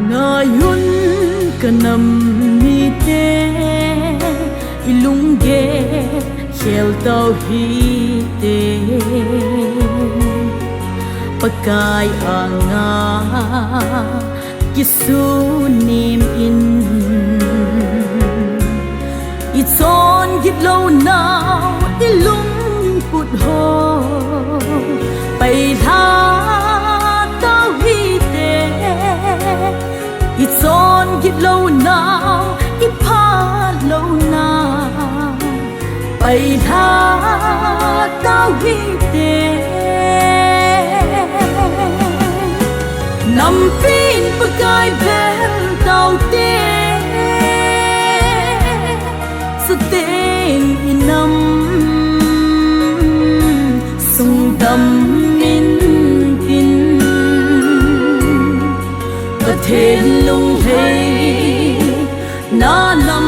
ngayon kanam mi te ilungge khel tau hi te pakai anga kisu nim in it's on git low now ilung put ho pai tha tau hi te it's on git low now ipa low now pai tha tau hi te nằm pin pakai vel tau te sa tên inam sung đam min tin ta thiên lung hay na lam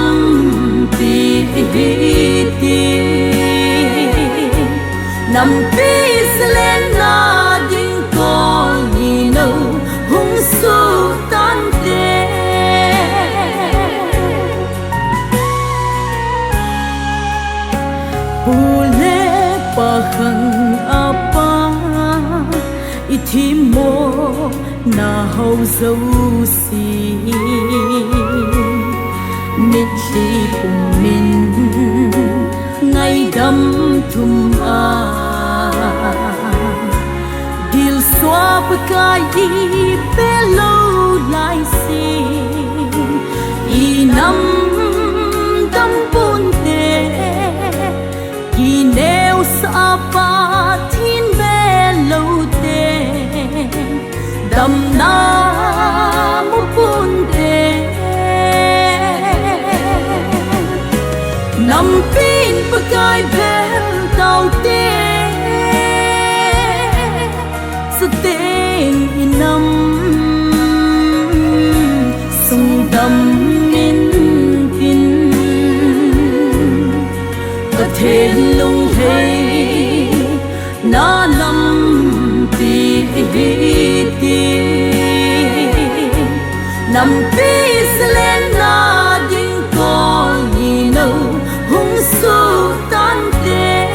ti ti nằm pin lên na ding con ni no hung su tan te pule pakhang apa ithimo na hau zo si nit li pum min ngai dam thum a dil xóa pakai pe lâu lại si i nam dam pun te i neo sa pa thin ve lâu te dam na mu pun te nam pin pakai vel tau te sa tên inam sung đam min tin ta thiên lung hay na lam ti ti nằm pis lên na ding con ni no hung su tan te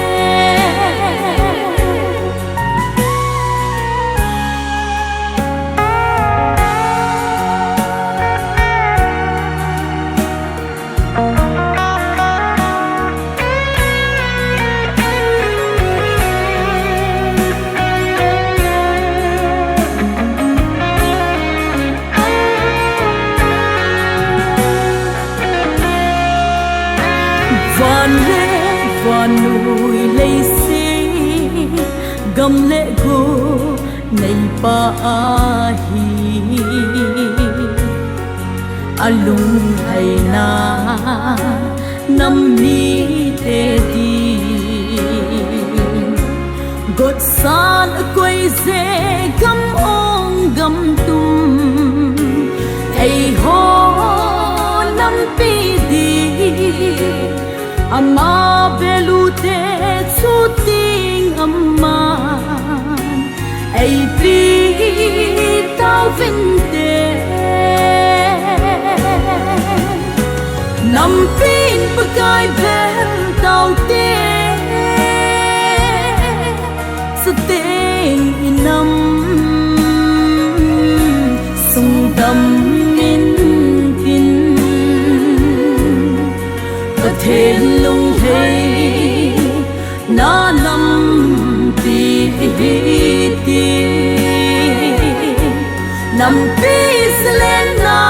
van lệ van nuôi lấy si gầm lệ go nay pa hi alung hay na nam mi te ti god san quay ze gam ong gam tum hay ho nam pi di ama belute chuting amma ai pri tao vin te nam pin pakai vel tau te sa tên inam sung đam min tin ta thiên lung hay na lam ti ti nằm pis lên na